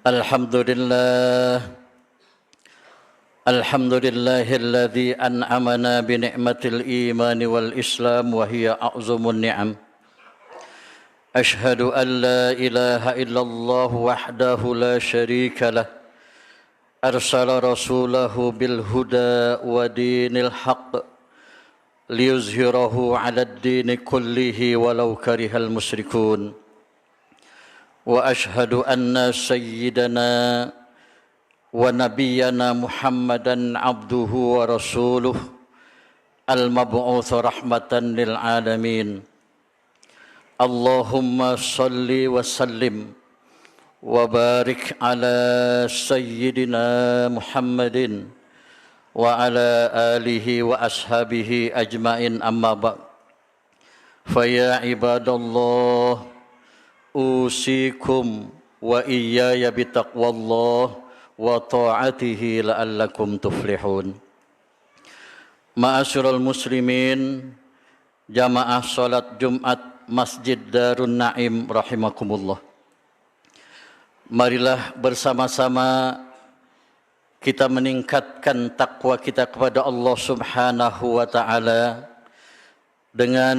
Alhamdulillah Alhamdulillahilladzi an'amana bi ni'matil iman wal islam wa hiya a'zamun ni'am. Ashhadu an la ilaha illallah wahdahu la syarika lah. Arsala rasulahu bil huda wa dinil haqq liyuzhirahu 'alad dini kullihi walau karihal musyrikun. Wa ashhadu anna sayyidana wa nabiyyana Muhammadan abduhu wa rasuluh al-mab'uts rahmatan lil alamin. Allahumma salli wa sallim wa barik ala sayyidina Muhammadin wa ala alihi wa ashabihi ajmain, amma ba'd. Fa ya ibadallah, usikum wa iyaya bitaqwallah wa ta'atihi la'allakum tuflihun. Ma'asyiral muslimin, jamaah salat Jumat Masjid Darun Naim rahimakumullah. Marilah bersama-sama kita meningkatkan takwa kita kepada Allah Subhanahu wa taala dengan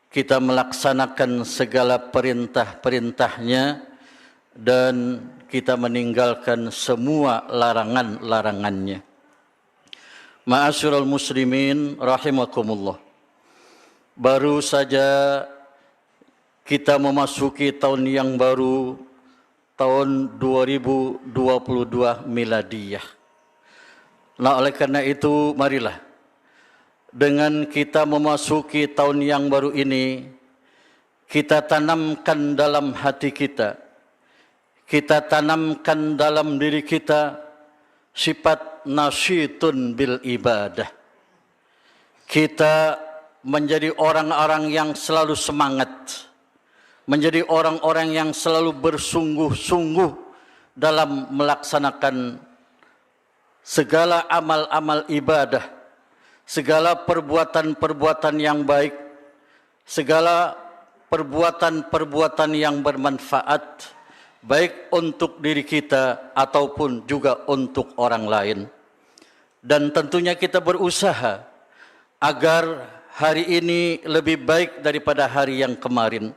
kita melaksanakan segala perintah-perintahnya dan kita meninggalkan semua larangan-larangannya. Ma'asyiral muslimin rahimakumullah. Baru saja kita memasuki tahun yang baru, tahun 2022 miladiyah. Nah, oleh karena itu marilah dengan kita memasuki tahun yang baru ini, kita tanamkan dalam hati kita, kita tanamkan dalam diri kita sifat nasyitun bil ibadah. Kita menjadi orang-orang yang selalu semangat, menjadi orang-orang yang selalu bersungguh-sungguh dalam melaksanakan segala amal-amal ibadah, segala perbuatan-perbuatan yang baik, segala perbuatan-perbuatan yang bermanfaat, baik untuk diri kita ataupun juga untuk orang lain. Dan tentunya kita berusaha agar hari ini lebih baik daripada hari yang kemarin.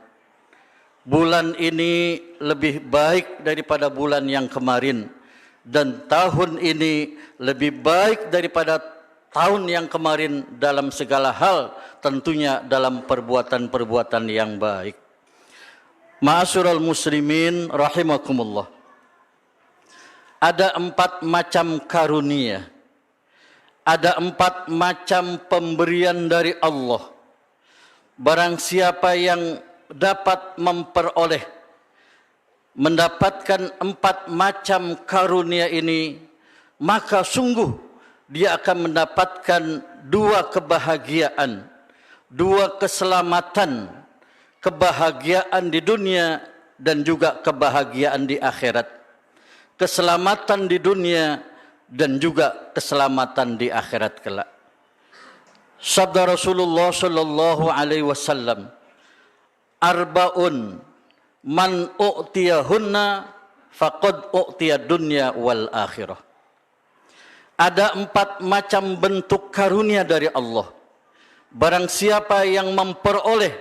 Bulan ini lebih baik daripada bulan yang kemarin. Dan tahun ini lebih baik daripada tahun yang kemarin dalam segala hal, tentunya dalam perbuatan-perbuatan yang baik. Ma'asyiral muslimin rahimakumullah. Ada 4 macam karunia. Ada 4 macam pemberian dari Allah. Barang siapa yang dapat mendapatkan 4 macam karunia ini, maka sungguh dia akan mendapatkan 2 kebahagiaan, 2 keselamatan, kebahagiaan di dunia dan juga kebahagiaan di akhirat. Keselamatan di dunia dan juga keselamatan di akhirat kelak. Sabda Rasulullah sallallahu alaihi wasallam, arba'un man u'tiyahunna faqad u'tiya dunya wal akhirah. Ada 4 macam bentuk karunia dari Allah. Barang siapa yang memperoleh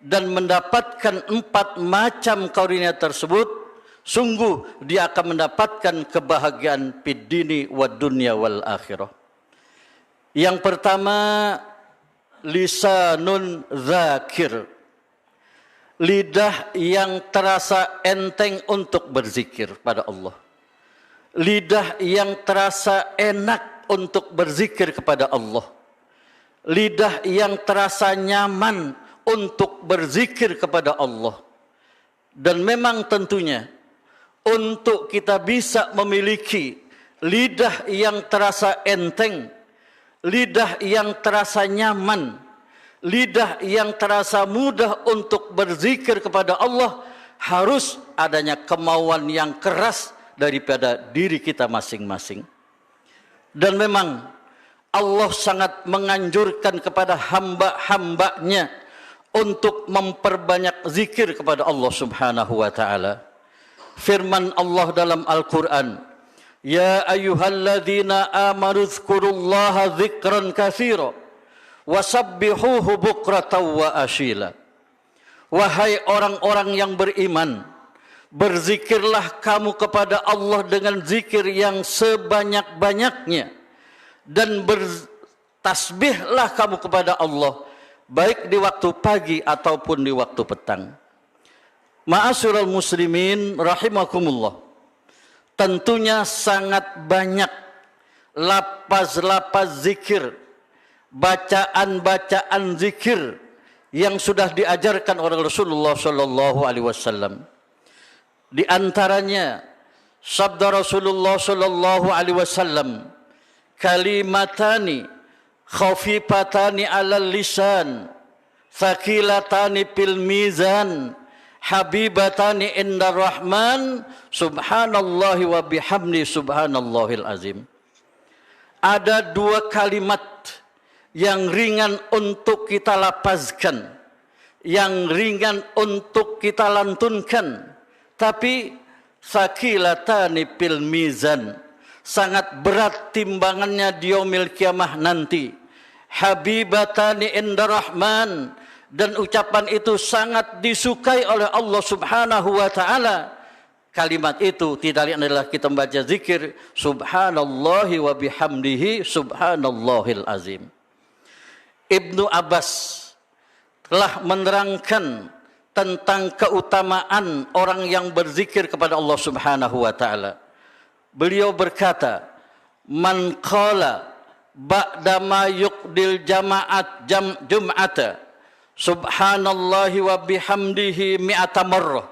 dan mendapatkan 4 macam karunia tersebut, sungguh dia akan mendapatkan kebahagiaan fid dini wad dunya wal akhirah. Yang pertama, lisanun zakir. Lidah yang terasa enteng untuk berzikir pada Allah. Lidah yang terasa enak untuk berzikir kepada Allah. Lidah yang terasa nyaman untuk berzikir kepada Allah. Dan memang tentunya untuk kita bisa memiliki lidah yang terasa enteng, lidah yang terasa nyaman, lidah yang terasa mudah untuk berzikir kepada Allah, harus adanya kemauan yang keras daripada diri kita masing-masing. Dan memang Allah sangat menganjurkan kepada hamba-hambanya untuk memperbanyak zikir kepada Allah Subhanahu wa taala. firman Allah dalam Al-Quran, Ya ayyuhalladzina amanu dzkurullaha dzikran katsira wasabbihuhu bukratan wa asyila. Wahai orang-orang yang beriman, berzikirlah kamu kepada Allah dengan zikir yang sebanyak-banyaknya, dan bertasbihlah kamu kepada Allah baik di waktu pagi ataupun di waktu petang. Ma'asyiral muslimin rahimakumullah, tentunya sangat banyak lapaz-lapaz zikir, bacaan-bacaan zikir yang sudah diajarkan oleh Rasulullah sallallahu alaihi wasallam. Di antaranya sabda Rasulullah sallallahu alaihi wasallam, kalimatani khafifatani 'alal lisan, thaqilatani fil mizan, habibatani indar rahman, subhanallahi wa bihamdi subhanallahil azim. Ada dua kalimat yang ringan untuk kita lapazkan, yang ringan untuk kita lantunkan, tapi thaqilatani fil mizan, sangat berat timbangannya di yaumil kiamah nanti. Habibatani indar rahman, dan ucapan itu sangat disukai oleh Allah Subhanahu wa taala. Kalimat itu tidak lain adalah kita membaca zikir subhanallahi wa bihamdihi subhanallahil azim. Ibnu Abbas telah menerangkan tentang keutamaan orang yang berzikir kepada Allah Subhanahu wa taala. Beliau berkata, man qala ba'da ma yuqdil jum'ata subhanallahi wa bihamdihi mi'ata marrah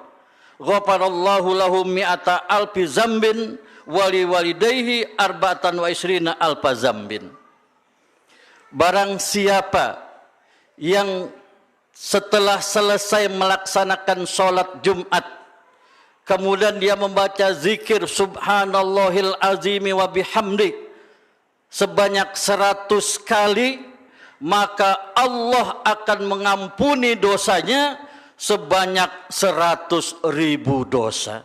ghafarallahu lahu mi'ata alfi zambin wali walidayhi arba'atan wa isrina alfa zambin. Barang siapa yang setelah selesai melaksanakan sholat Jumat, kemudian dia membaca zikir subhanallahil azimi wa bihamdi sebanyak 100 kali, maka Allah akan mengampuni dosanya sebanyak 100.000 dosa.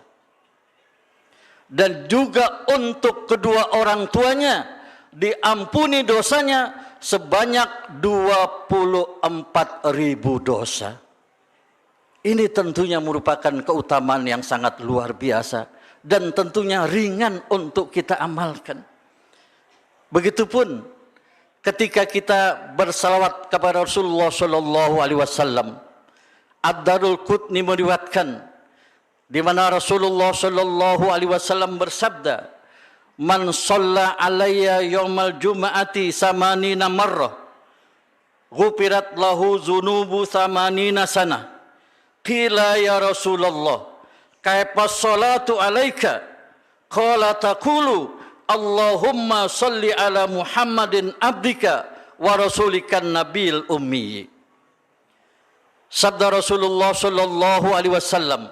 Dan juga untuk kedua orang tuanya diampuni dosanya sebanyak 24.000 dosa. Ini tentunya merupakan keutamaan yang sangat luar biasa dan tentunya ringan untuk kita amalkan. Begitupun ketika kita bersalawat kepada Rasulullah sallallahu alaihi wasallam. Ad-Darul Qutni meriwayatkan di mana Rasulullah sallallahu alaihi wasallam bersabda, "Man shalla alayya yaumal jumu'ati samanina marrah, ghufirat lahu dzunubu samanina sanah." Qila ya Rasulullah, kaifa sholatu alaika? Qala taqulu Allahumma shalli ala Muhammadin abdika wa rasulikan nabiyil ummi. Sabda Rasulullah sallallahu alaihi wasallam,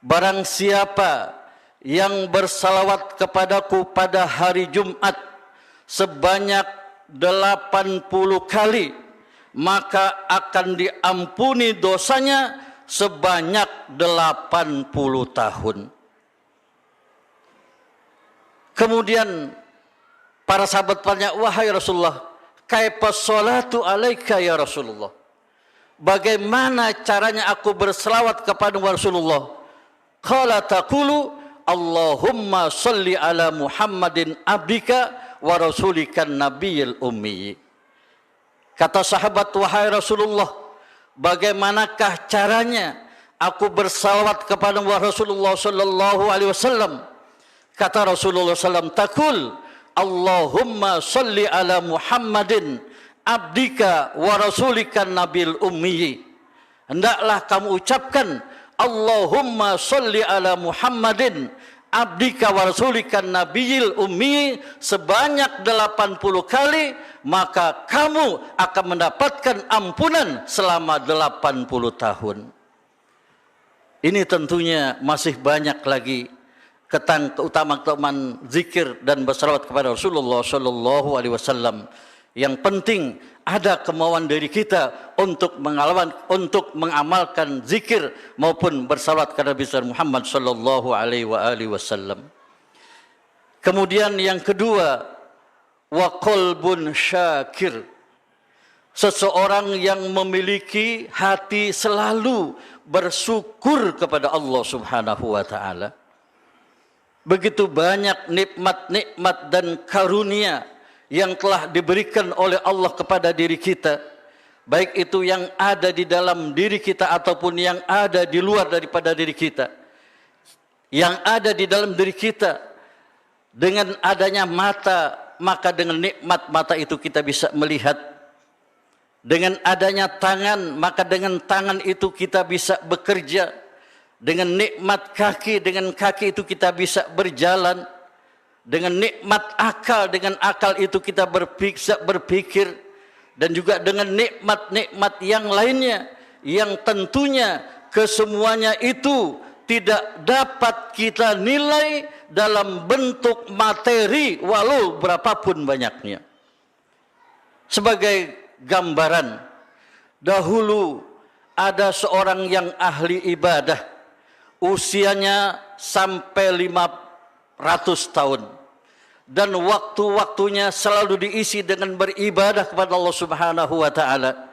barang siapa yang bersalawat kepadaku pada hari Jumat sebanyak 80 kali, maka akan diampuni dosanya sebanyak 80 tahun. Kemudian para sahabat bertanya, wahai Rasulullah, kaifa sholatu alaika ya Rasulullah? Bagaimana caranya aku berselawat kepada Rasulullah? Qala taqulu Allahumma shalli ala Muhammadin abdika wa rasulikan nabiyil ummi. Kata sahabat, wahai Rasulullah, bagaimanakah caranya aku bersalawat kepada Rasulullah sallallahu alaihi wasallam? Kata Rasulullah sallallahu alaihi wasallam, taqul Allahumma shalli ala Muhammadin abdika wa rasulikan nabil ummi. Hendaklah kamu ucapkan Allahumma sholli ala Muhammadin abdika wa rasulikan nabiyil ummi sebanyak 80 kali, maka kamu akan mendapatkan ampunan selama 80 tahun. Ini tentunya masih banyak lagi keutamaan zikir dan bersalawat kepada Rasulullah sallallahu alaihi wasallam Yang penting ada kemauan dari kita untuk mengamalkan zikir maupun bersalawat kepada Nabi Muhammad sallallahu alaihi wasallam. Kemudian yang kedua, wa qalbun syakir. Seseorang yang memiliki hati selalu bersyukur kepada Allah Subhanahu wa taala. Begitu banyak nikmat-nikmat dan karunia yang telah diberikan oleh Allah kepada diri kita, baik itu yang ada di dalam diri kita ataupun yang ada di luar daripada diri kita. Yang ada di dalam diri kita, dengan adanya mata, maka dengan nikmat mata itu kita bisa melihat. Dengan adanya tangan, maka dengan tangan itu kita bisa bekerja. Dengan nikmat kaki, dengan kaki itu kita bisa berjalan. Dengan nikmat akal, dengan akal itu kita bisa berpikir. Dan juga dengan nikmat-nikmat yang lainnya, yang tentunya kesemuanya itu tidak dapat kita nilai dalam bentuk materi walau berapapun banyaknya. Sebagai gambaran, dahulu ada seorang yang ahli ibadah, usianya sampai 500 tahun, dan waktu-waktunya selalu diisi dengan beribadah kepada Allah Subhanahu wa taala.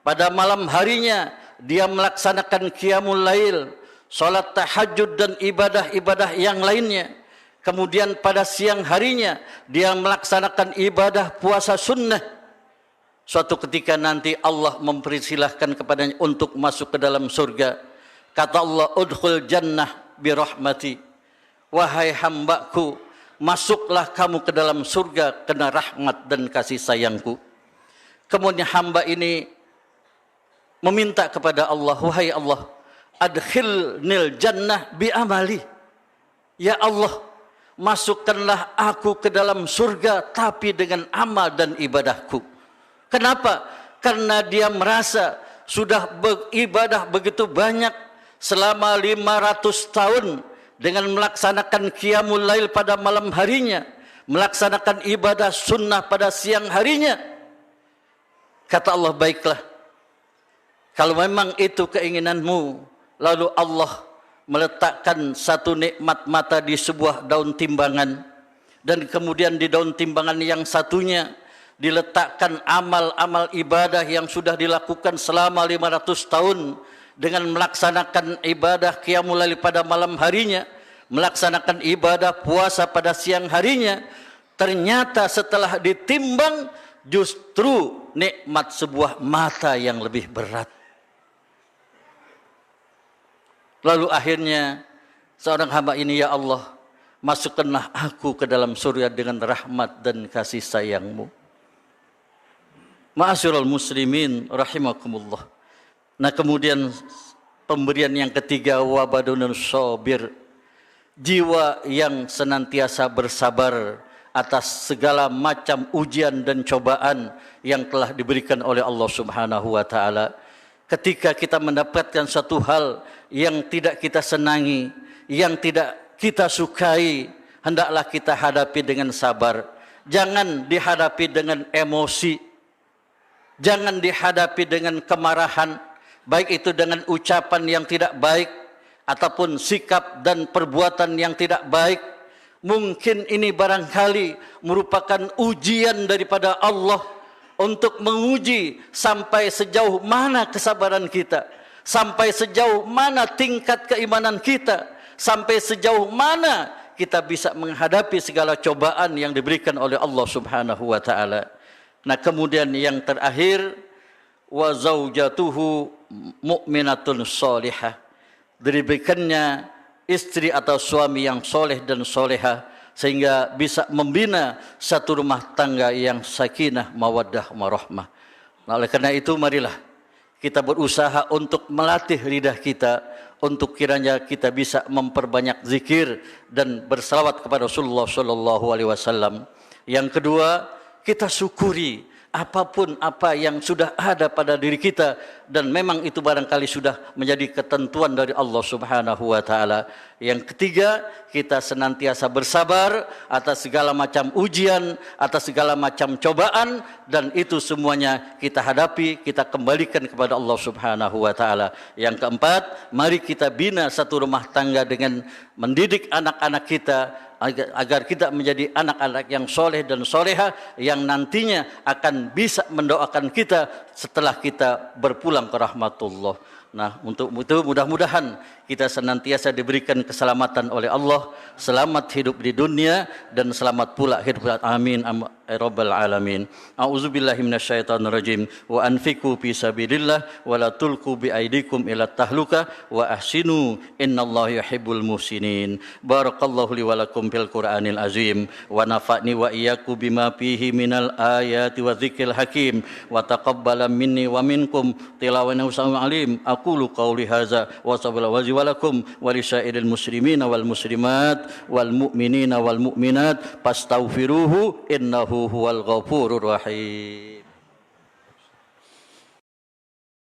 Pada malam harinya dia melaksanakan qiyamul lail, salat tahajud dan ibadah-ibadah yang lainnya. Kemudian pada siang harinya dia melaksanakan ibadah puasa sunnah. Suatu ketika nanti Allah mempersilahkan kepadanya untuk masuk ke dalam surga. Kata Allah, udkhul jannah birahmati. Wahai hambaku, masuklah kamu ke dalam surga karena rahmat dan kasih sayangku. Kemudian hamba ini meminta kepada Allah, wahai Allah, adkhilnil jannah bi amali. Ya Allah, masukkanlah aku ke dalam surga tapi dengan amal dan ibadahku. Kenapa? Karena dia merasa sudah beribadah begitu banyak selama 500 tahun dengan melaksanakan qiyamul lail pada malam harinya, melaksanakan ibadah sunnah pada siang harinya. Kata Allah, baiklah, kalau memang itu keinginanmu, lalu Allah meletakkan satu nikmat mata di sebuah daun timbangan, dan kemudian di daun timbangan yang satunya diletakkan amal-amal ibadah yang sudah dilakukan selama 500 tahun dengan melaksanakan ibadah qiyamul lail pada malam harinya, melaksanakan ibadah puasa pada siang harinya. Ternyata setelah ditimbang justru nikmat sebuah mata yang lebih berat. Lalu akhirnya seorang hamba ini, ya Allah, masukkanlah aku ke dalam surga dengan rahmat dan kasih sayangmu. Ma'asyiral muslimin rahimakumullah. Nah, kemudian pemberian yang ketiga, wabadunun sabir, jiwa yang senantiasa bersabar atas segala macam ujian dan cobaan yang telah diberikan oleh Allah Subhanahu wa taala. Ketika kita mendapatkan satu hal yang tidak kita senangi, yang tidak kita sukai, hendaklah kita hadapi dengan sabar. Jangan dihadapi dengan emosi. Jangan dihadapi dengan kemarahan, baik itu dengan ucapan yang tidak baik ataupun sikap dan perbuatan yang tidak baik. Mungkin ini barangkali merupakan ujian daripada Allah untuk menguji sampai sejauh mana kesabaran kita, sampai sejauh mana tingkat keimanan kita, sampai sejauh mana kita bisa menghadapi segala cobaan yang diberikan oleh Allah Subhanahu wa taala. Nah, kemudian yang terakhir, wa zaujatuhu mu'minatun sholihah, diberikannya istri atau suami yang soleh dan soleha sehingga bisa membina satu rumah tangga yang sakinah, mawaddah, warahmah. Nah, oleh karena itu marilah kita berusaha untuk melatih lidah kita untuk kiranya kita bisa memperbanyak zikir dan bersalawat kepada Rasulullah sallallahu alaihi wasallam. Yang kedua, kita syukuri apapun apa yang sudah ada pada diri kita dan memang itu barangkali sudah menjadi ketentuan dari Allah Subhanahu wa taala. Yang ketiga, kita senantiasa bersabar atas segala macam ujian, atas segala macam cobaan, dan itu semuanya kita hadapi, kita kembalikan kepada Allah Subhanahu wa taala. Yang keempat, mari kita bina satu rumah tangga dengan mendidik anak-anak kita agar kita menjadi anak-anak yang soleh dan soleha yang nantinya akan bisa mendoakan kita setelah kita berpulang ke rahmatullah. Nah, untuk itu mudah-mudahan kita senantiasa diberikan keselamatan oleh Allah, selamat hidup di dunia dan selamat pula hidup di akhirat. Amin ya rabbal alamin. A'udzubillahi minasyaitonir rajim. Wa anfiqu fi sabilillah wa la tulqu bi aidikum ila tahluka wa ahsinu innallaha yuhibbul muhsinin. Barakallahu li wa lakum fil Qur'anil azim wa nafa'ni wa iyyakum bima fihi minal ayati wa dzikril hakim wa taqabbala minni wa minkum tilawan alim. Aqulu qawli hadza wa sallallahu wa lakum wa lisairil muslimina wal muslimat wal mu'minina wal mu'minat fastaghfiruhu innahu huwal ghafurur rahim.